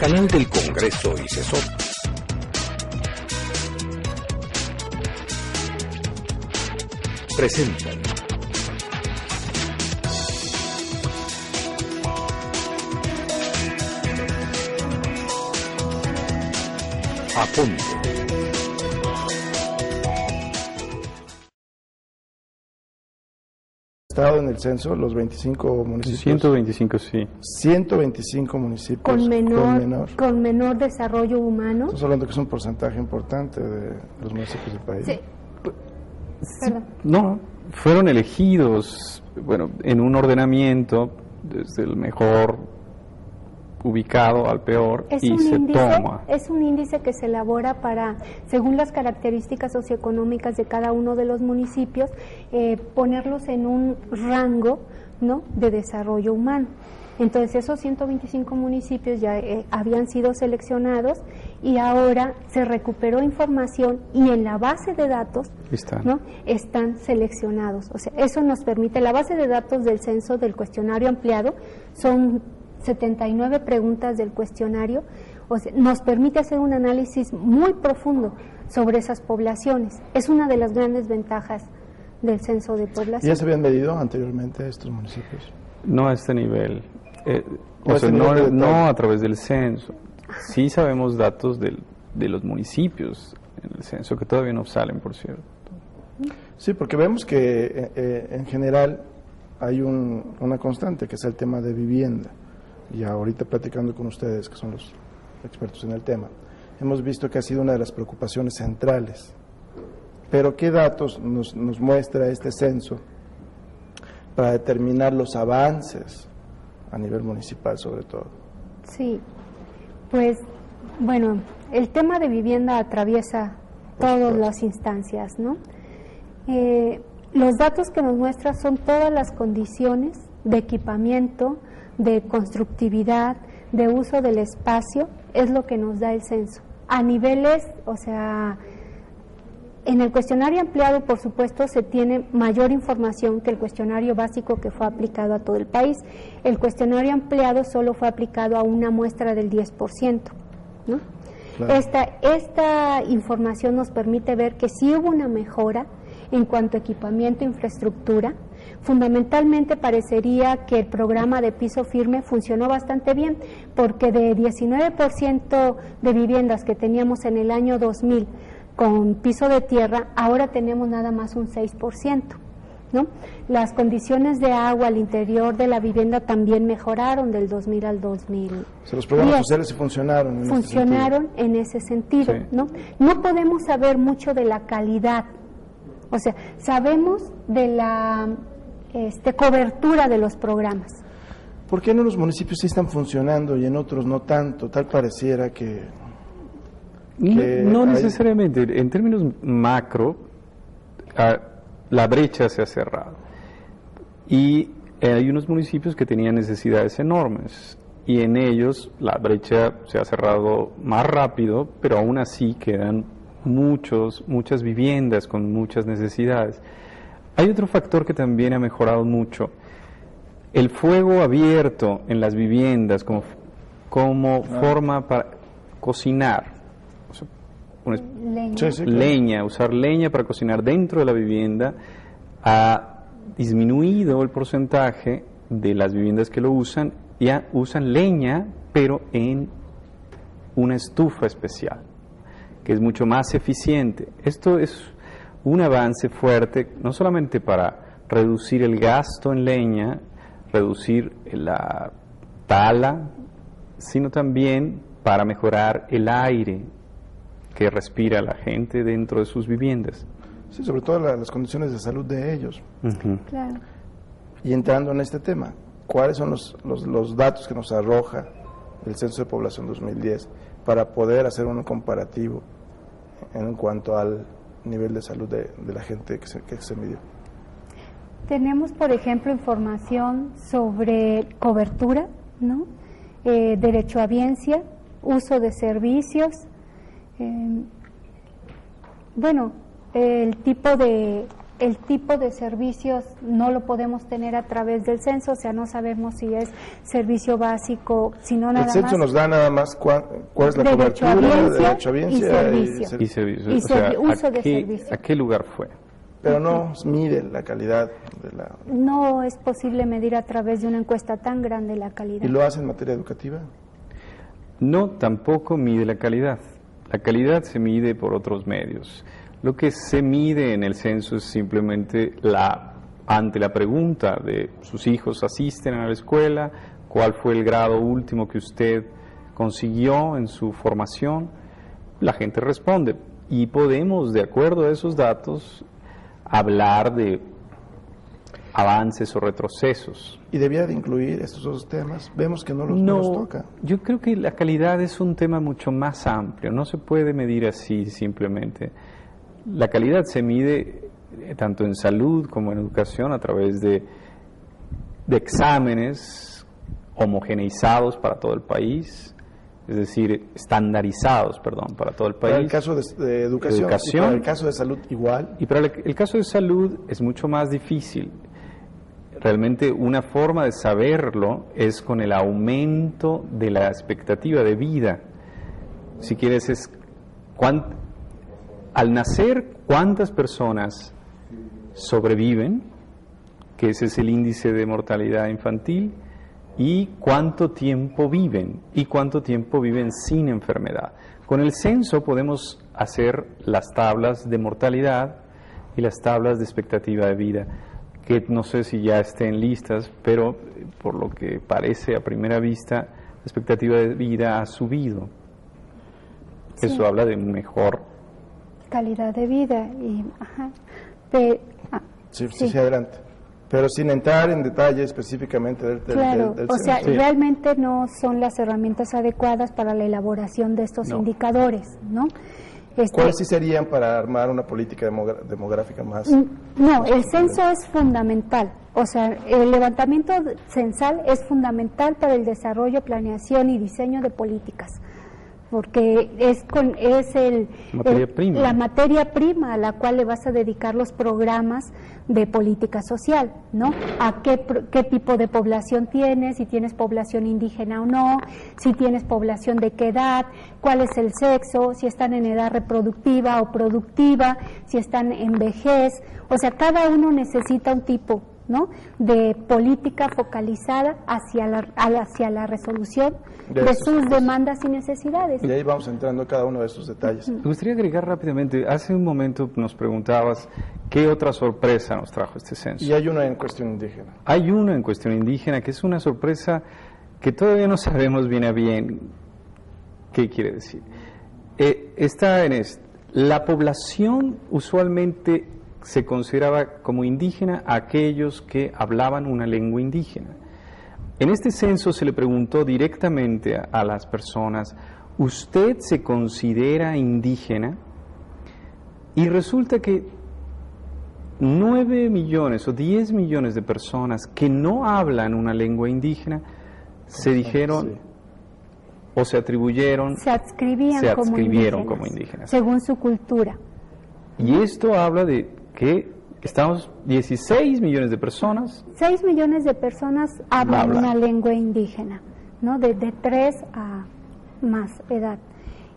canal del Congreso y CESOP. Presentan A Fondo. Estado en el censo, los 25 municipios. 125, sí. 125 municipios con menor desarrollo humano. Estamos hablando que es un porcentaje importante de los municipios del país. Sí. No, fueron elegidos, bueno, en un ordenamiento desde el mejor ubicado al peor y se toma. Es un índice que se elabora para, según las características socioeconómicas de cada uno de los municipios, ponerlos en un rango, ¿no?, de desarrollo humano. Entonces esos 125 municipios ya habían sido seleccionados y ahora se recuperó información y en la base de datos están seleccionados. O sea, eso nos permite, la base de datos del censo del cuestionario ampliado son 79 preguntas del cuestionario, o sea, nos permite hacer un análisis muy profundo sobre esas poblaciones. Es una de las grandes ventajas del censo de población. ¿Ya se habían medido anteriormente estos municipios? No a este nivel, no a través del censo. Sí sabemos datos de los municipios en el censo, que todavía no salen, por cierto. Sí, porque vemos que en general hay una constante, que es el tema de vivienda. Y ahorita platicando con ustedes, que son los expertos en el tema, hemos visto que ha sido una de las preocupaciones centrales. Pero ¿qué datos nos muestra este censo para determinar los avances a nivel municipal sobre todo? Sí, pues bueno, el tema de vivienda atraviesa todas las instancias, ¿no? Los datos que nos muestra son todas las condiciones de equipamiento, de constructividad, de uso del espacio, es lo que nos da el censo. A niveles, o sea, en el cuestionario ampliado, por supuesto, se tiene mayor información que el cuestionario básico que fue aplicado a todo el país. El cuestionario ampliado solo fue aplicado a una muestra del 10%, ¿no? Claro. Esta información nos permite ver que sí hubo una mejora en cuanto a equipamiento e infraestructura. Fundamentalmente parecería que el programa de piso firme funcionó bastante bien, porque de 19% de viviendas que teníamos en el año 2000 con piso de tierra, ahora tenemos nada más un 6%, ¿no? Las condiciones de agua al interior de la vivienda también mejoraron del 2000 al 2000. O sea, los programas sociales sí funcionaron. Funcionaron en ese sentido, sí. ¿No? No podemos saber mucho de la calidad, o sea, sabemos de la cobertura de los programas. ¿Por qué en unos municipios sí están funcionando y en otros no tanto? Tal pareciera que no necesariamente. En términos macro, la brecha se ha cerrado. Y hay unos municipios que tenían necesidades enormes. Y en ellos la brecha se ha cerrado más rápido, pero aún así quedan muchas viviendas con muchas necesidades. Hay otro factor que también ha mejorado mucho: el fuego abierto en las viviendas como forma para cocinar. O sea, leña, usar leña para cocinar dentro de la vivienda ha disminuido el porcentaje de las viviendas que lo usan. Ya usan leña, pero en una estufa especial, que es mucho más eficiente. Esto es un avance fuerte, no solamente para reducir el gasto en leña, reducir la tala, sino también para mejorar el aire que respira la gente dentro de sus viviendas. Sí, sobre todo las condiciones de salud de ellos. Claro. Y entrando en este tema, ¿cuáles son los datos que nos arroja el Censo de Población 2010 para poder hacer un comparativo en cuanto al nivel de salud de la gente que se midió? Tenemos, por ejemplo, información sobre cobertura, ¿no? Derecho a biencia, uso de servicios, el tipo de el tipo de servicios no lo podemos tener a través del censo, o sea, no sabemos si es servicio básico, sino nada más. El censo nos da nada más cuál es la cobertura, derecho a audiencia y servicio. O sea, uso de servicio. ¿A qué lugar fue? Pero no mide la calidad de la... No es posible medir a través de una encuesta tan grande la calidad. ¿Y lo hace en materia educativa? No, tampoco mide la calidad. La calidad se mide por otros medios. Lo que se mide en el censo es simplemente ante la pregunta de sus hijos asisten a la escuela, cuál fue el grado último que usted consiguió en su formación, la gente responde. Y podemos, de acuerdo a esos datos, hablar de avances o retrocesos. ¿Y debía de incluir estos dos temas? Vemos que no los toca. Yo creo que la calidad es un tema mucho más amplio, no se puede medir así simplemente. La calidad se mide tanto en salud como en educación a través de exámenes homogeneizados para todo el país, es decir, estandarizados, para todo el país. Para el caso de educación, y para el caso de salud igual. Y para el caso de salud es mucho más difícil. Realmente una forma de saberlo es con el aumento de la expectativa de vida. Si quieres, al nacer, ¿cuántas personas sobreviven? Que ese es el índice de mortalidad infantil. Y cuánto tiempo viven, y cuánto tiempo viven sin enfermedad. Con el censo podemos hacer las tablas de mortalidad y las tablas de expectativa de vida, que no sé si ya estén listas, pero por lo que parece a primera vista, la expectativa de vida ha subido. Sí. Eso habla de mejor calidad de vida. Sí, adelante. Pero sin entrar en detalle específicamente del claro, del o sea, sí. Realmente no son las herramientas adecuadas para la elaboración de estos indicadores, ¿no? ¿Cuáles sí serían para armar una política demográfica más? No, el censo es fundamental, o sea, el levantamiento censal es fundamental para el desarrollo, planeación y diseño de políticas, porque es la materia prima a la cual le vas a dedicar los programas de política social, ¿no? A qué tipo de población tienes, si tienes población indígena o no, si tienes población de qué edad, cuál es el sexo, si están en edad reproductiva o productiva, si están en vejez, o sea, cada uno necesita un tipo, ¿no?, de política focalizada hacia la resolución de sus demandas y necesidades. Y ahí vamos entrando a cada uno de esos detalles. Me gustaría agregar rápidamente, hace un momento nos preguntabas qué otra sorpresa nos trajo este censo. Y hay una en cuestión indígena. Hay una en cuestión indígena que es una sorpresa que todavía no sabemos bien a bien qué quiere decir. Está en la población usualmente se consideraba como indígena a aquellos que hablaban una lengua indígena. En este censo se le preguntó directamente a las personas, ¿usted se considera indígena? Y resulta que 9 millones o 10 millones de personas que no hablan una lengua indígena se dijeron o se atribuyeron, se adscribieron como indígenas, según su cultura. Y esto habla de que estamos 16 millones de personas. 6 millones de personas hablan una lengua indígena, ¿no? De 3 a más edad.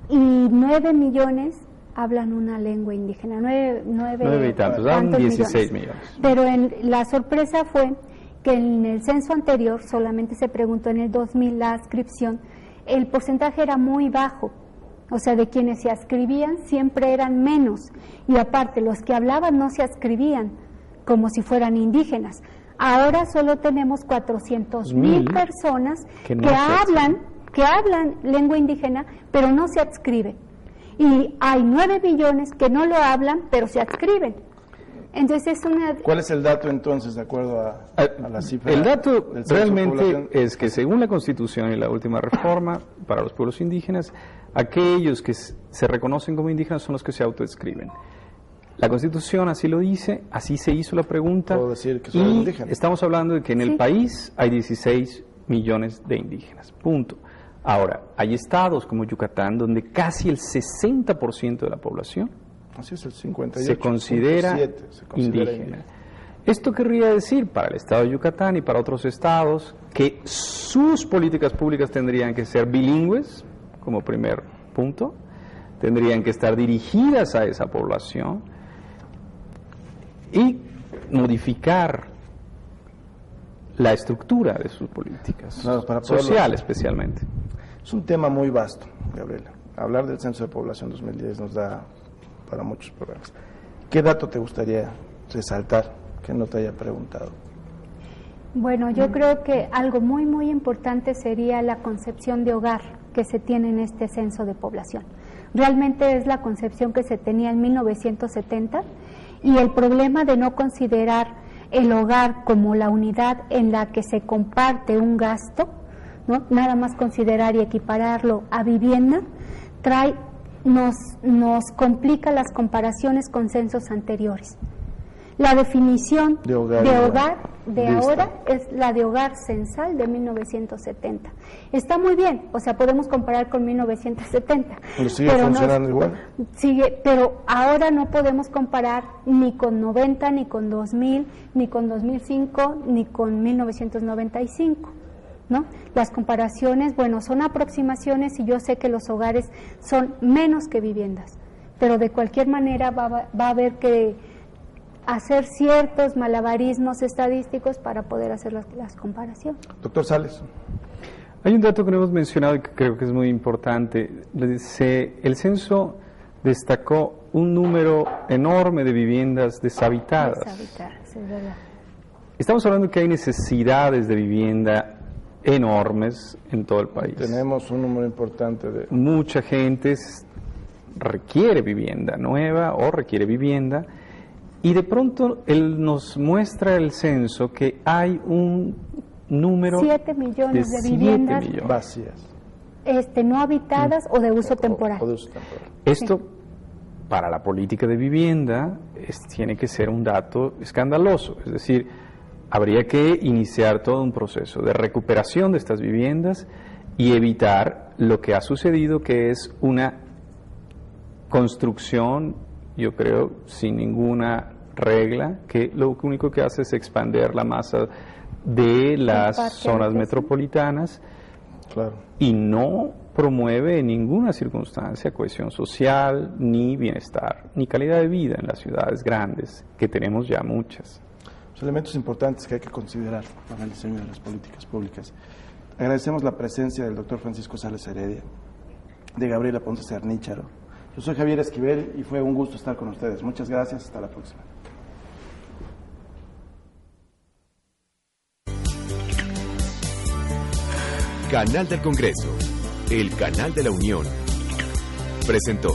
Y 9 millones hablan una lengua indígena. 9 y tantos, dan 16 millones. Pero la sorpresa fue que en el censo anterior solamente se preguntó en el 2000 la adscripción, el porcentaje era muy bajo. O sea, de quienes se adscribían siempre eran menos, y aparte los que hablaban no se adscribían como si fueran indígenas. Ahora solo tenemos 400,000 personas que hablan lengua indígena, pero no se adscriben. Y hay 9 millones que no lo hablan, pero se adscriben. Entonces ¿Cuál es el dato entonces, de acuerdo a la cifra? El dato realmente es que según la Constitución y la última reforma para los pueblos indígenas, aquellos que se reconocen como indígenas son los que se autodescriben. La Constitución así lo dice, así se hizo la pregunta. Puedo decir que soy indígena. Estamos hablando de que en el país hay 16 millones de indígenas, punto. Ahora, hay estados como Yucatán donde casi el 60% de la población Así es, el 58, se considera indígena. Esto querría decir para el estado de Yucatán y para otros estados que sus políticas públicas tendrían que ser bilingües, como primer punto, tendrían que estar dirigidas a esa población y modificar la estructura de sus políticas, social especialmente. Es un tema muy vasto, Gabriela. Hablar del Censo de Población 2010 nos da para muchos programas. ¿Qué dato te gustaría resaltar que no te haya preguntado? Bueno, yo creo que algo muy, muy importante sería la concepción de hogar que se tiene en este censo de población. Realmente es la concepción que se tenía en 1970 y el problema de no considerar el hogar como la unidad en la que se comparte un gasto, ¿no? Nada más considerar y equipararlo a vivienda, nos complica las comparaciones con censos anteriores. La definición de hogar de ahora es la de hogar censal de 1970. Está muy bien, o sea, podemos comparar con 1970. ¿Pero sigue funcionando igual? Sigue, pero ahora no podemos comparar ni con 90, ni con 2000, ni con 2005, ni con 1995. ¿No? Las comparaciones, bueno, son aproximaciones y yo sé que los hogares son menos que viviendas, pero de cualquier manera va a haber que hacer ciertos malabarismos estadísticos para poder hacer las comparaciones. Doctor Sales. Hay un dato que no hemos mencionado y que creo que es muy importante. El censo destacó un número enorme de viviendas deshabitadas. Deshabitadas, es verdad. Estamos hablando que hay necesidades de vivienda enormes en todo el país. Tenemos un número importante de... Mucha gente requiere vivienda nueva o requiere vivienda y de pronto él nos muestra el censo que hay un número 7 millones de viviendas vacías, no habitadas o de uso temporal. Esto para la política de vivienda tiene que ser un dato escandaloso, es decir, habría que iniciar todo un proceso de recuperación de estas viviendas y evitar lo que ha sucedido, que es una construcción, yo creo, sin ninguna regla, que lo único que hace es expandir la masa de las zonas metropolitanas, claro, y no promueve en ninguna circunstancia cohesión social, ni bienestar, ni calidad de vida en las ciudades grandes, que tenemos ya muchas. Los elementos importantes que hay que considerar para el diseño de las políticas públicas. Agradecemos la presencia del doctor Francisco Sales Heredia, de Gabriela Ponce Cernícharo. Yo soy Javier Esquivel y fue un gusto estar con ustedes. Muchas gracias, hasta la próxima. Canal del Congreso, el canal de la Unión, presentó.